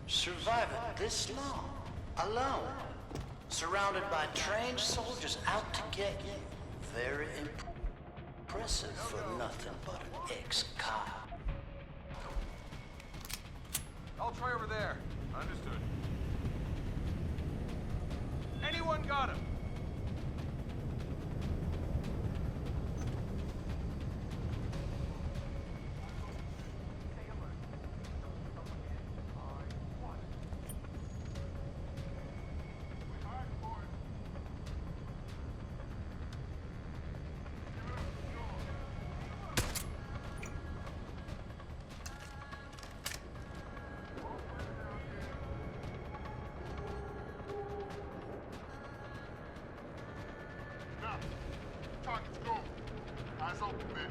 Surviving this long, alone, surrounded by trained soldiers out to get you. Very impressive for nothing but an ex-cop. I'll try over there. Understood. Anyone got him? Target's go. Eyes open, man.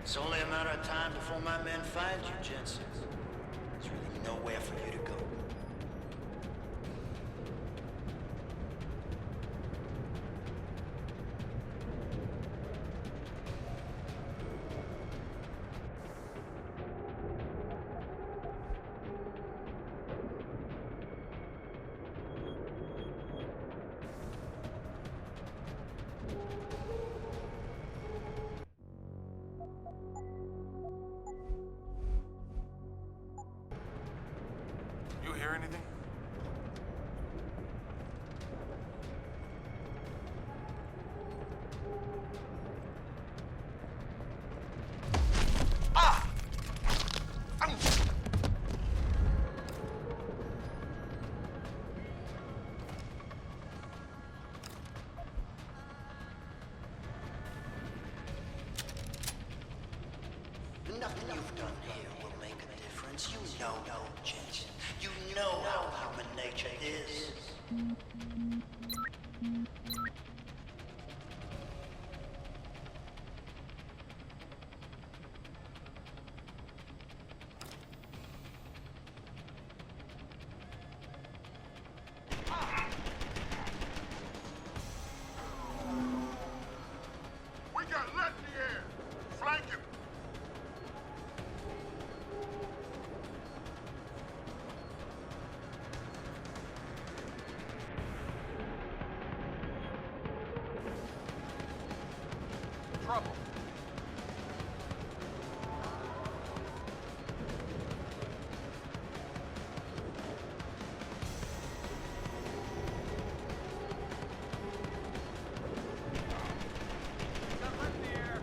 It's only a matter of time before my men find you, Jensen. There's really nowhere for you to go. You hear anything? Nothing you've done here will make a difference. You know, Jensen. You know how human nature is. We got lead in the air. Flank him. Trouble. Got lead in the air.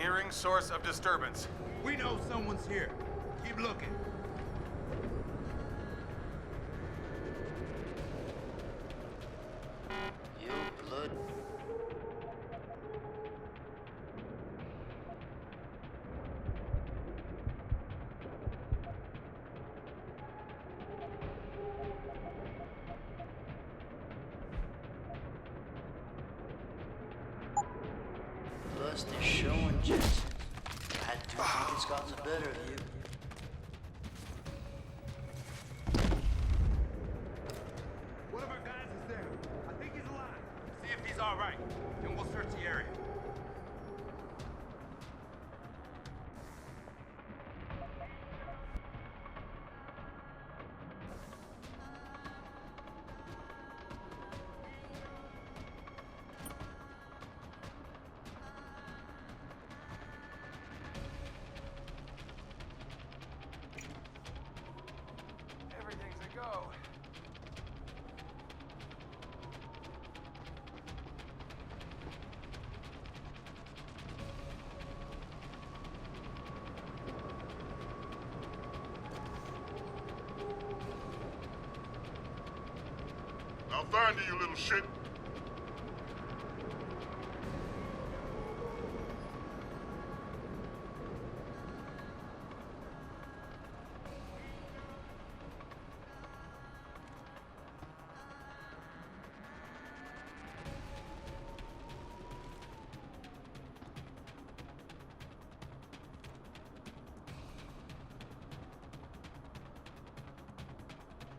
Hearing source of disturbance. We know someone's here. Keep looking. You blood. Lust is showing, Jensen. I do think it's gotten the better of you. One of our guys is there. I think he's alive. See if he's all right. Then we'll search the area. Everything's a go. I'll find you, you little shit.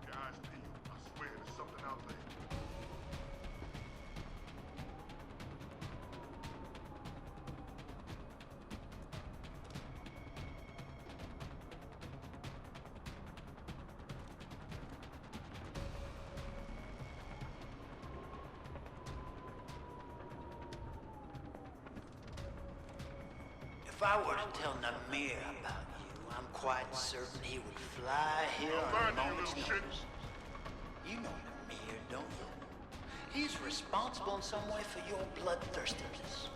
Guys, Pete, I swear there's something out there. If I were to tell Namir about you, I'm quite certain he would fly here on a Find you, moment's little shit. notice. You know Namir, don't you? He's responsible in some way for your bloodthirstiness.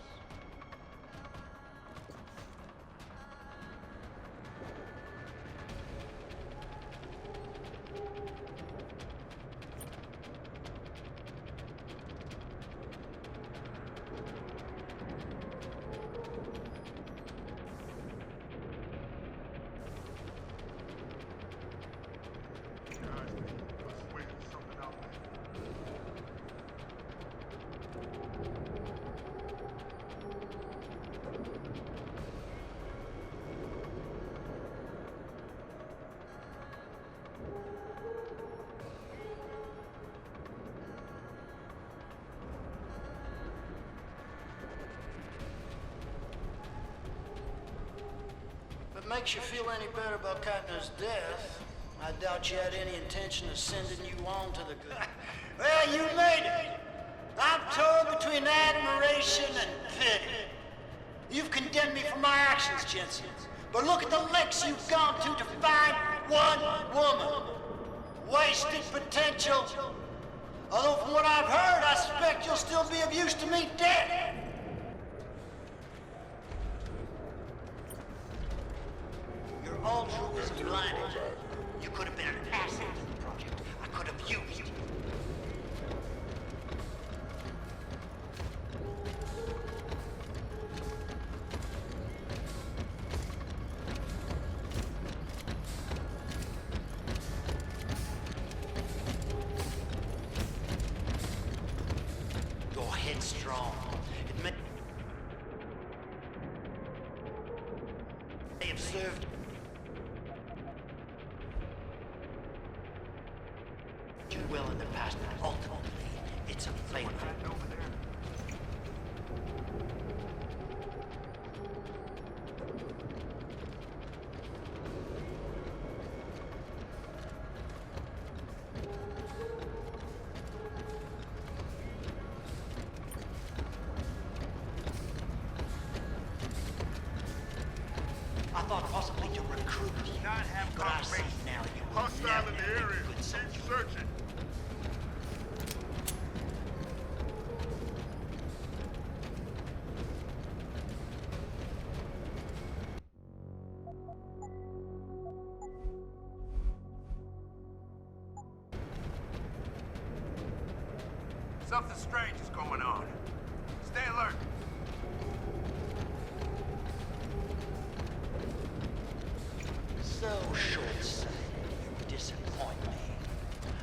Guys, Pete, I swear there's something out there. If it makes you feel any better about Katna's death, I doubt you had any intention of sending you on to the... Well, you made it! I'm torn between admiration and pity. You've condemned me for my actions, Jensen. But look at the lengths you've gone to find one woman. Wasted potential. Although from what I've heard, I suspect you'll still be of use to me dead. Your altruism blinded you. You could have been an asset to the project. I could have used you. You're headstrong. It may have served you well in the past, but ultimately, it's a failure. I thought possibly to recruit you, Not have but I see confirmation. now you will Hostile never in the be a area. good Keep soldier. searching. Something strange is going on. Stay alert. So short-sighted, you disappoint me.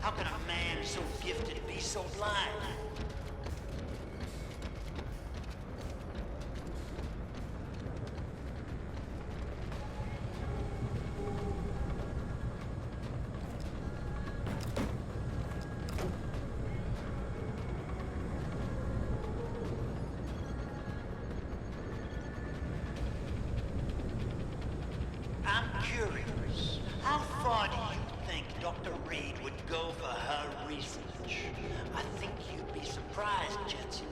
How can a man so gifted be so blind? I'm curious. How far do you think Dr. Reed would go for her research? I think you'd be surprised, Jensen.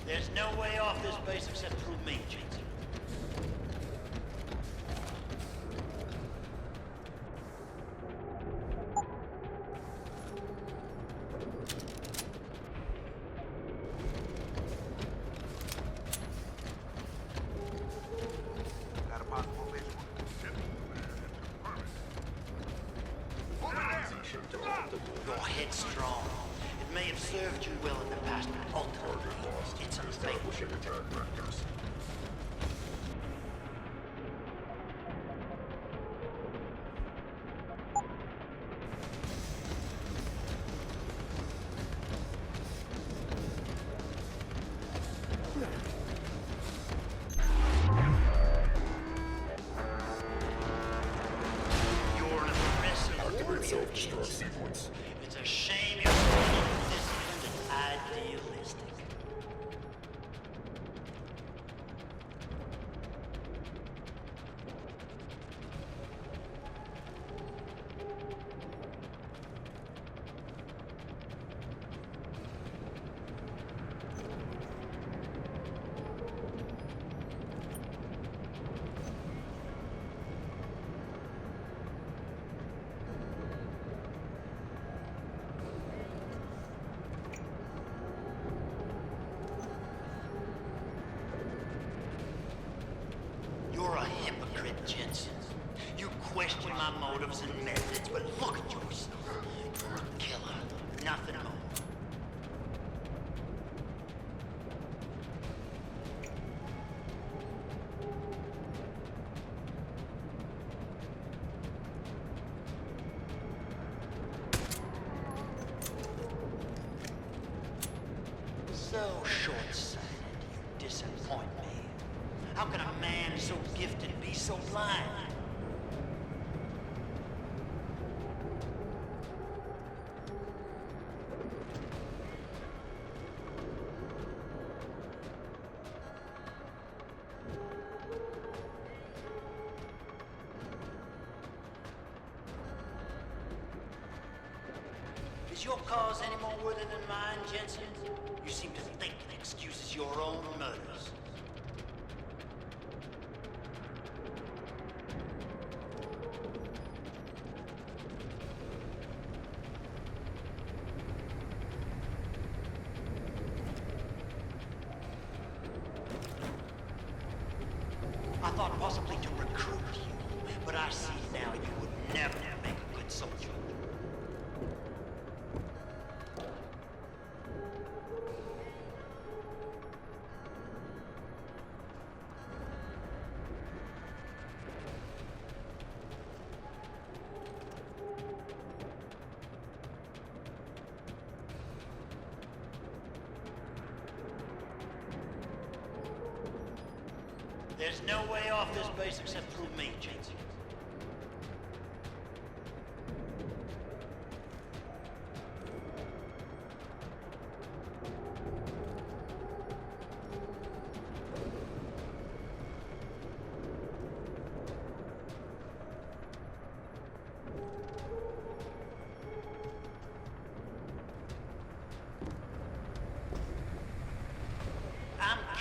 There's no way off this base except through me, Jensen. Got a possible visual. Your head's strong. It may have served you well in the past, but ultimately, it's unfaithful. You're an aggressive warrior, Jensen. It's a shame you're so disciplined and idealistic. You're a hypocrite, Jensen. You question my motives and methods, but look at yourself. You're a killer, nothing more. So short-sighted, you disappoint me. How can a man so gifted be so blind? Is your cause any more worthy than mine, Jensen? You seem to think it excuses your own murders. I thought possibly to recruit you, but I see now you would never make a good soldier. There's no way off this base except through me, Jensen.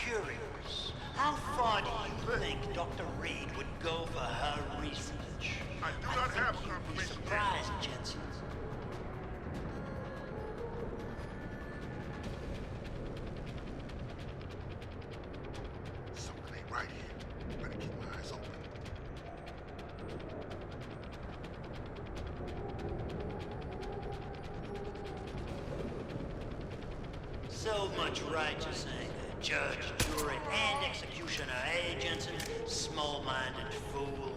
curious. How far do you think Dr. Reed would go for her research? I do not have think you'd be confirmation yet. surprised, Jensen. Something ain't right here. Better keep my eyes open. So much righteous anger. Judge, jury, and executioner, eh, Jensen? Small-minded fool.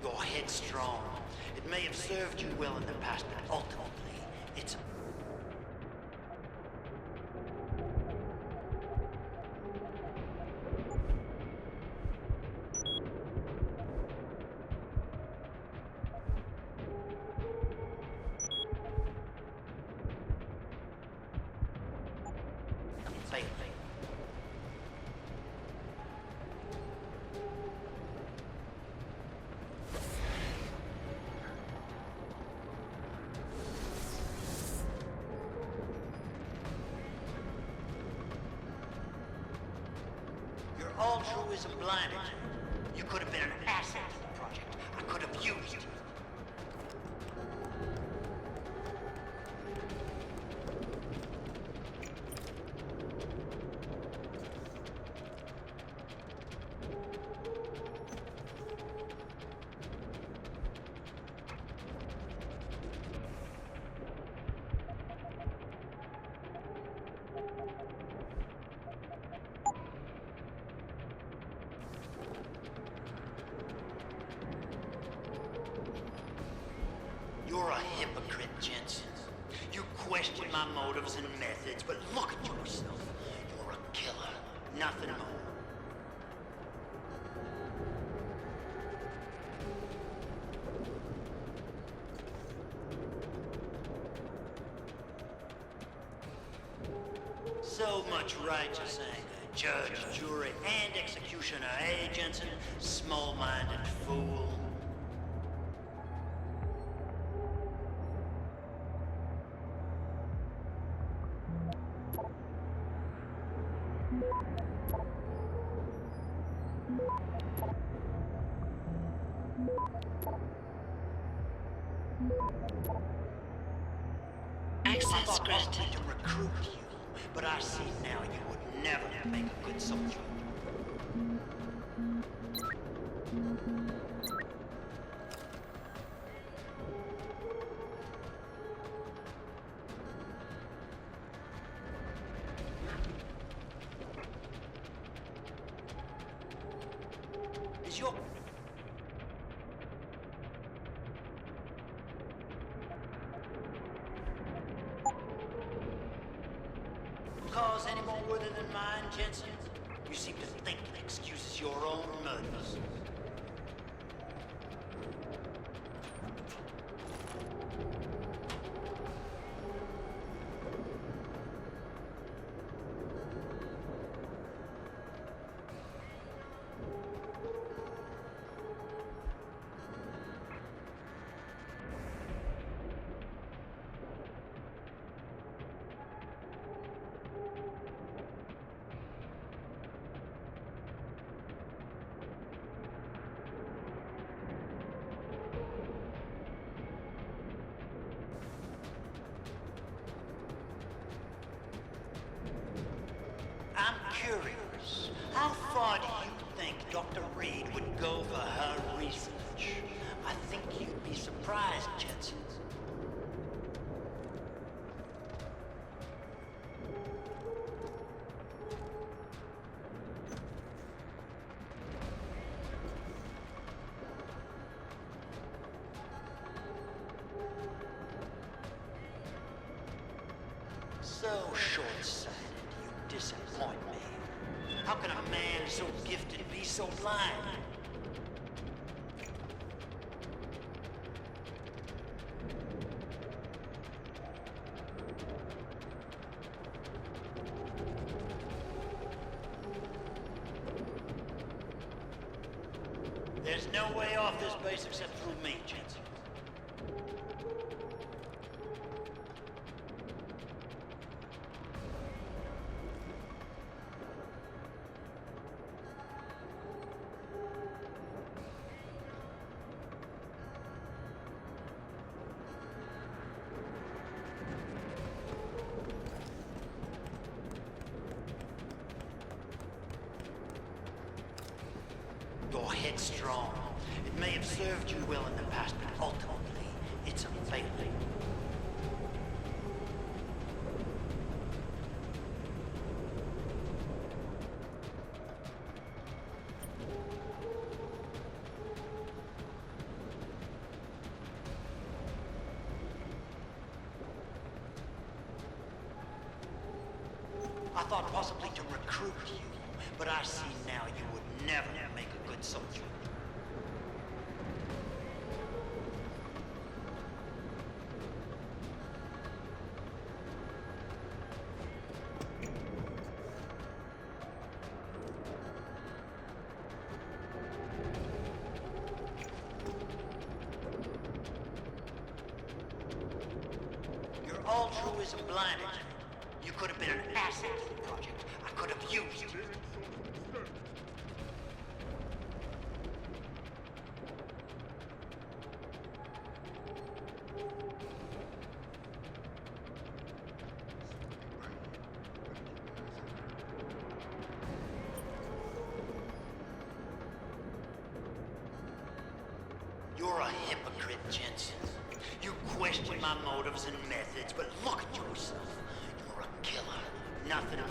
Your head's strong. It may have served you well in the past, but ultimately, it's failing. Your altruism blinded you. You could have been an asset to the project. I could have used you. You're a hypocrite, Jensen. You question my motives and methods, but look at yourself. You're a killer, nothing more. So much righteous anger. Judge, jury, and executioner, eh, Jensen? Small-minded fool. Access I granted. wanted to recruit you, but I see now you would never make a good soldier. Is your cause any more worthy than mine, Jensen? You seem to think it excuses your own murders. I'm curious. How far do you think Dr. Reed would go for her research? I think you'd be surprised, Jensen. So short-sighted, you disappoint me. How can a man so gifted be so blind? There's no way off this base except through me, Jensen. Your head's strong. It may have served you well in the past, but ultimately, it's a failing. I thought possibly to recruit you, but I see now you would never make a good soldier. Your altruism blinded you. You could have been an asset to the project. I could have used you. You're a hypocrite, Jensen. You question my motives and methods, but look at yourself. You're a killer, nothing more.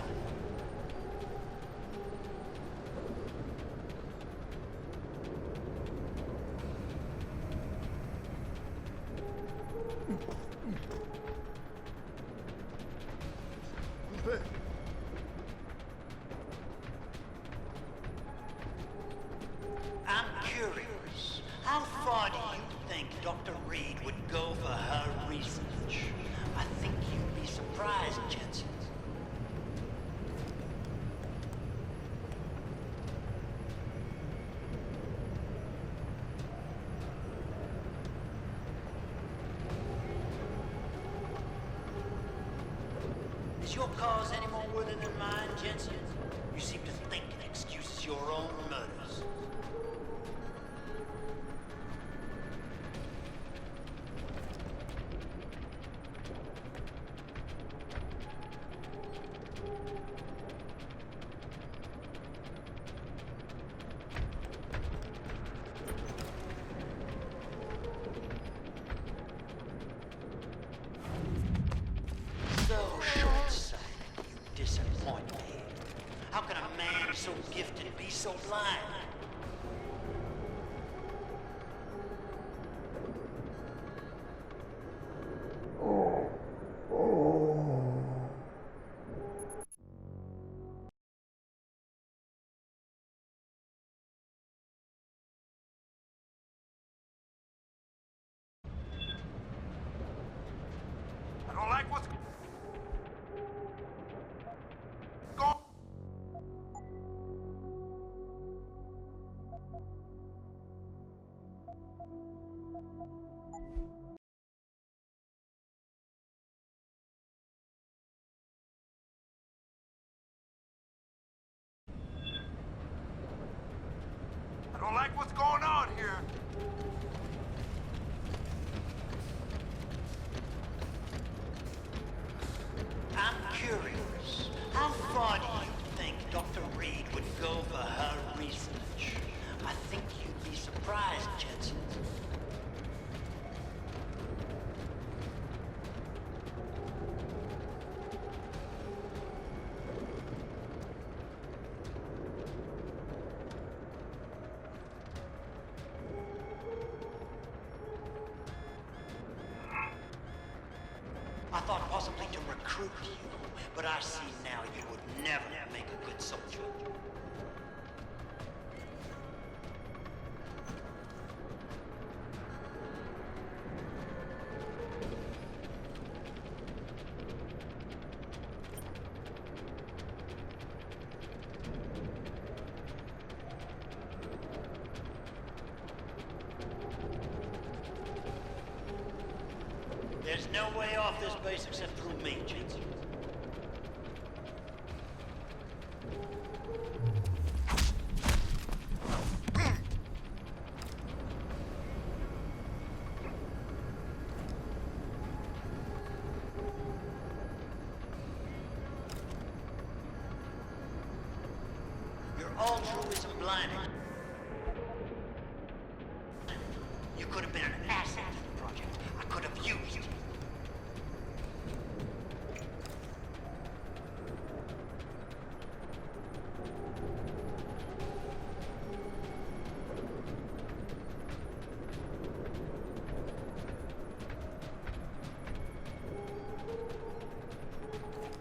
I'm curious. How far do you think Dr. Reed would go for her research? I think you'd be surprised, Jensen. Is your cause any more worthy than mine, Jensen? You seem to think it excuses your own murders. So short-sighted, you disappoint me. How can a man so gifted be so blind? I don't like what's going. I don't like what's going on here. I'm curious. How far do you think Dr. Reed would go for her research? I think you'd be surprised, Jensen. I thought possibly to recruit you, but I see now you would never make a good soldier. There's no way off this base except through me, Jensen. Your altruism blinded. You could have been an asset to the project. I could have used it.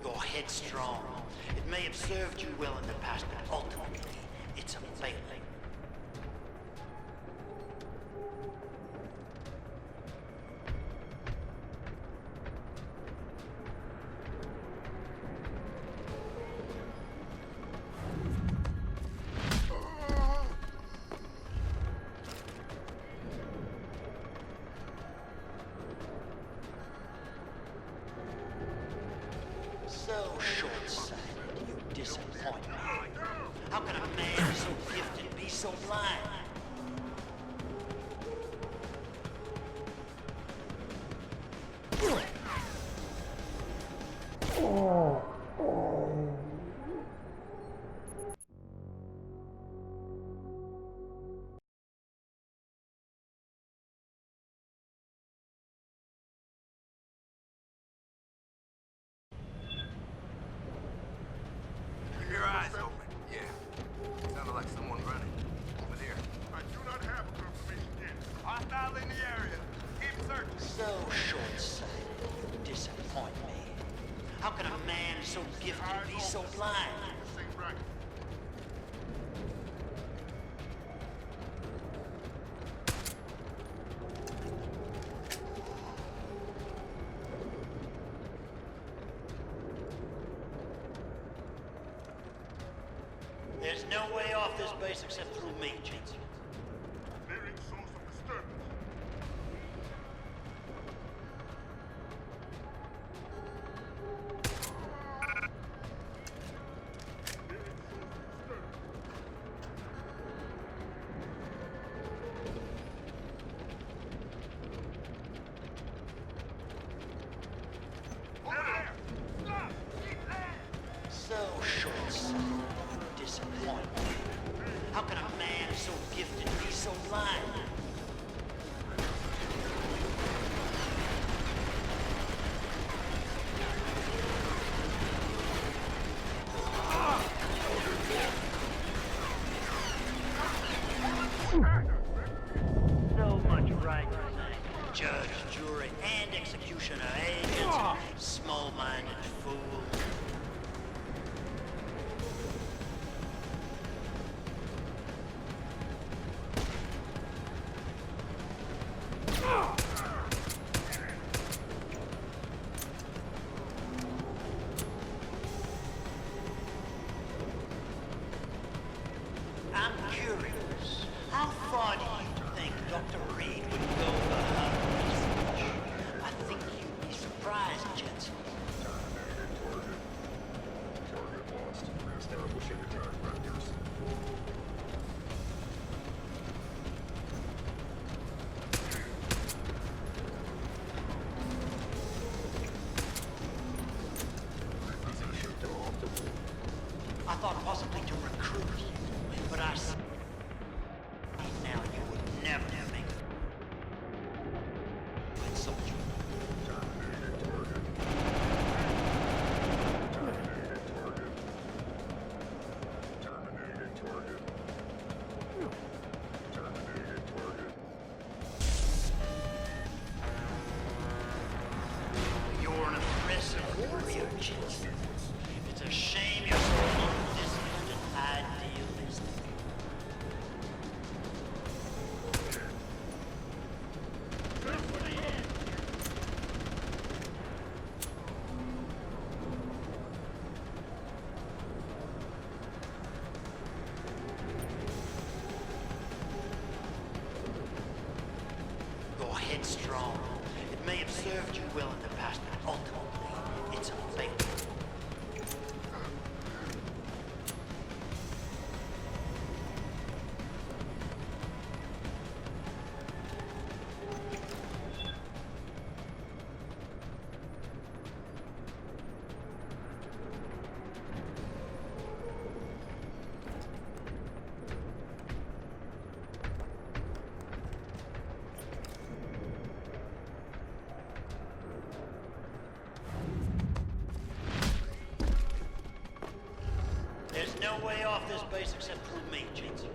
You're headstrong. It may have served you well in the past, but ultimately, it's a failing. So short-sighted, you disappoint me. How can a man so gifted be so blind? Keep your eyes open. Yeah. Sounded like someone running. Over there. I do not have confirmation yet. Hostile in the area. Keep searching. So short-sighted, you disappoint me. How can a man so gifted be so blind? This ain't right. There's no way off this base except through me, Jensen. Clearing source of disturbance. Over there. Stop. Keep there. So short-sighted, you disappoint me. How can a man so gifted be so blind? So much right. Judge, jury, and executioner agents. Small-minded fool. I'm curious. How far do you think Dr. Reed would go for her research? I think you'd be surprised, Jensen. I thought possibly to recruit you, but I see now you would never make a good soldier. You're an impressive warrior, Jensen. It's a shame you're so undisciplined and idealistic. You're headstrong. It may have served that you're willing to pass, but ultimately, it's a fate. There's no way off this base except through me, Jensen.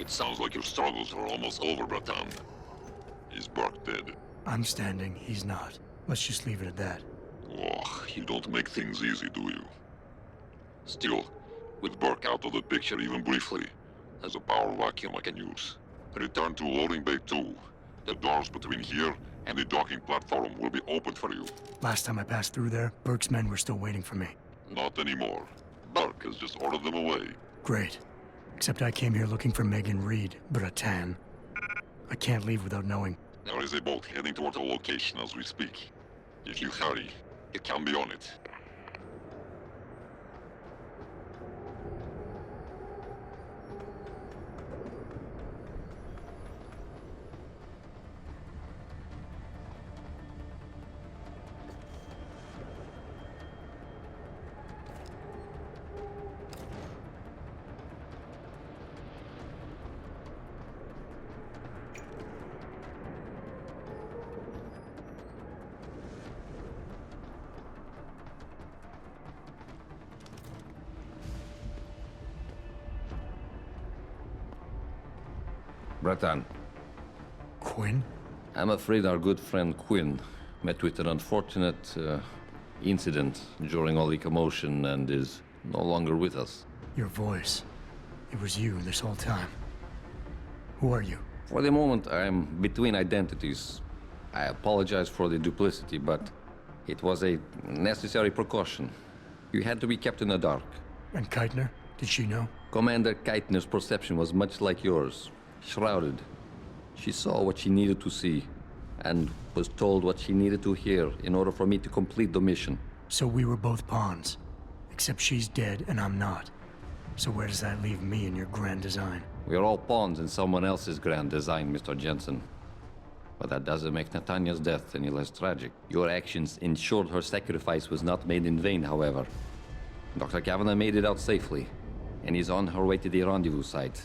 It sounds like your struggles are almost over, Bratan. Is Burke dead? I'm standing, he's not. Let's just leave it at that. Oh, you don't make things easy, do you? Still, with Burke out of the picture even briefly, there's a power vacuum I can use. Return to loading bay 2. The doors between here and the docking platform will be opened for you. Last time I passed through there, Burke's men were still waiting for me. Not anymore. Burke has just ordered them away. Great. Except I came here looking for Megan Reed, Bratan. I can't leave without knowing. There is a boat heading toward the location as we speak. If you hurry, you can be on it. Bratan, Quinn? I'm afraid our good friend Quinn met with an unfortunate incident during all the commotion and is no longer with us. Your voice. It was you this whole time. Who are you? For the moment, I'm between identities. I apologize for the duplicity, but it was a necessary precaution. You had to be kept in the dark. And Keitner? Did she know? Commander Keitner's perception was much like yours. Shrouded. She saw what she needed to see, and was told what she needed to hear in order for me to complete the mission. So we were both pawns. Except she's dead and I'm not. So where does that leave me in your grand design? We are all pawns in someone else's grand design, Mr. Jensen. But that doesn't make Natanya's death any less tragic. Your actions ensured her sacrifice was not made in vain, however. Dr. Kavanagh made it out safely, and is on her way to the rendezvous site.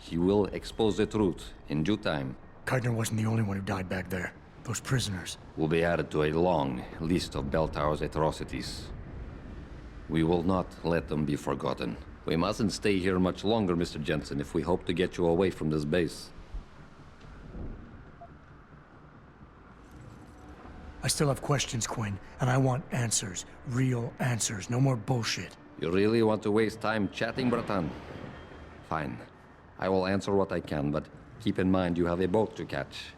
She will expose the truth in due time. Keitner wasn't the only one who died back there. Those prisoners. Will be added to a long list of Bell Tower's atrocities. We will not let them be forgotten. We mustn't stay here much longer, Mr. Jensen, if we hope to get you away from this base. I still have questions, Quinn, and I want answers. Real answers, no more bullshit. You really want to waste time chatting, Bratan? Fine. I will answer what I can, but keep in mind you have a boat to catch.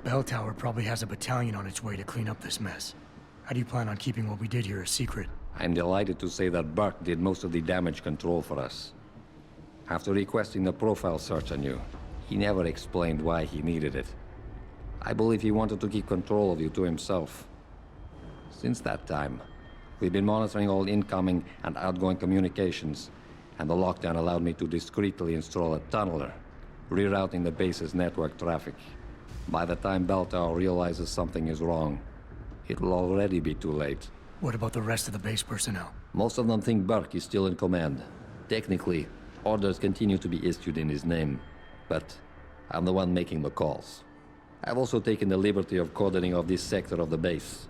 Bell Tower probably has a battalion on its way to clean up this mess. How do you plan on keeping what we did here a secret? I'm delighted to say that Burke did most of the damage control for us. After requesting the profile search on you, he never explained why he needed it. I believe he wanted to keep control of you to himself. Since that time, we've been monitoring all incoming and outgoing communications, and the lockdown allowed me to discreetly install a tunneler, rerouting the base's network traffic. By the time Bell Tower realizes something is wrong, it will already be too late. What about the rest of the base personnel? Most of them think Burke is still in command. Technically, orders continue to be issued in his name, but I'm the one making the calls. I've also taken the liberty of cordoning off this sector of the base.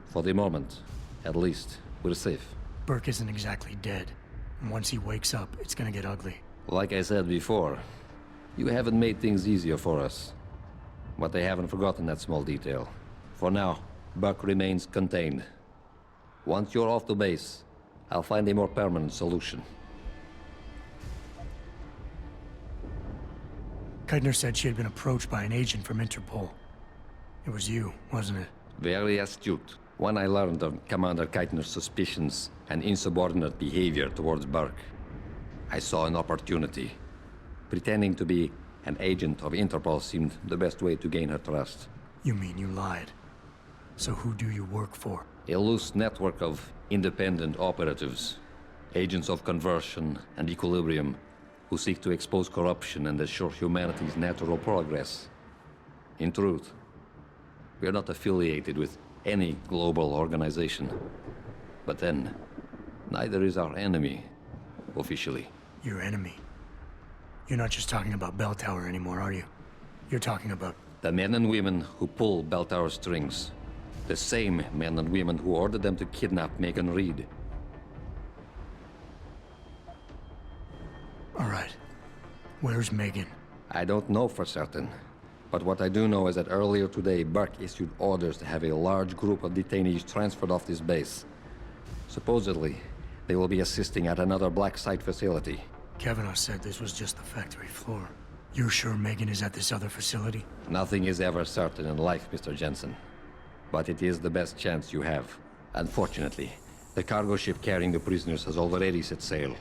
For the moment, at least, we're safe. Burke isn't exactly dead. And once he wakes up, it's gonna get ugly. Like I said before, you haven't made things easier for us. But they haven't forgotten that small detail. For now, Burke remains contained. Once you're off the base, I'll find a more permanent solution. Keitner said she had been approached by an agent from Interpol. It was you, wasn't it? Very astute. When I learned of Commander Keitner's suspicions and insubordinate behavior towards Burke, I saw an opportunity. Pretending to be an agent of Interpol seemed the best way to gain her trust. You mean you lied? So who do you work for? A loose network of independent operatives, agents of conversion and equilibrium, who seek to expose corruption and assure humanity's natural progress. In truth, we are not affiliated with any global organization. But then, neither is our enemy, officially. Your enemy? You're not just talking about Bell Tower anymore, are you? You're talking about... The men and women who pull Bell Tower strings. The same men and women who ordered them to kidnap Megan Reed. All right. Where's Megan? I don't know for certain. But what I do know is that earlier today, Burke issued orders to have a large group of detainees transferred off this base. Supposedly, they will be assisting at another black site facility. Kavanaugh said this was just the factory floor. You're sure Megan is at this other facility? Nothing is ever certain in life, Mr. Jensen. But it is the best chance you have. Unfortunately, the cargo ship carrying the prisoners has already set sail.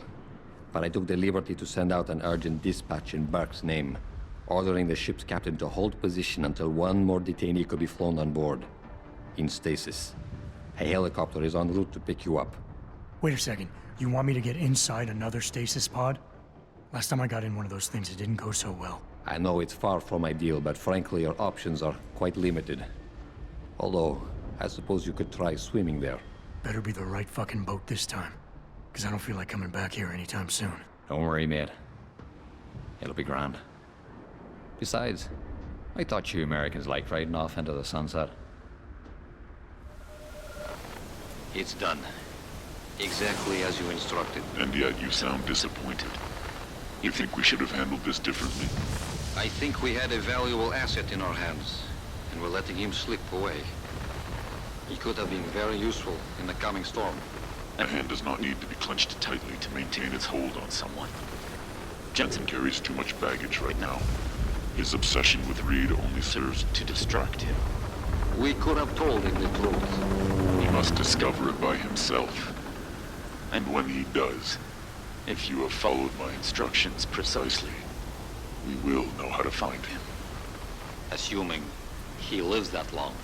But I took the liberty to send out an urgent dispatch in Burke's name, ordering the ship's captain to hold position until one more detainee could be flown on board. In stasis. A helicopter is en route to pick you up. Wait a second. You want me to get inside another stasis pod? Last time I got in one of those things, it didn't go so well. I know it's far from ideal, but frankly, your options are quite limited. Although, I suppose you could try swimming there. Better be the right fucking boat this time. Because I don't feel like coming back here anytime soon. Don't worry, mate. It'll be grand. Besides, I thought you Americans liked riding off into the sunset. It's done. Exactly as you instructed. And yet you sound disappointed. You think we should have handled this differently? I think we had a valuable asset in our hands, and we're letting him slip away. He could have been very useful in the coming storm. A hand does not need to be clenched tightly to maintain its hold on someone. Jensen carries too much baggage right now. His obsession with Reed only serves to distract him. We could have told him the truth. He must discover it by himself. And when he does, if you have followed my instructions precisely, we will know how to find him. Assuming he lives that long.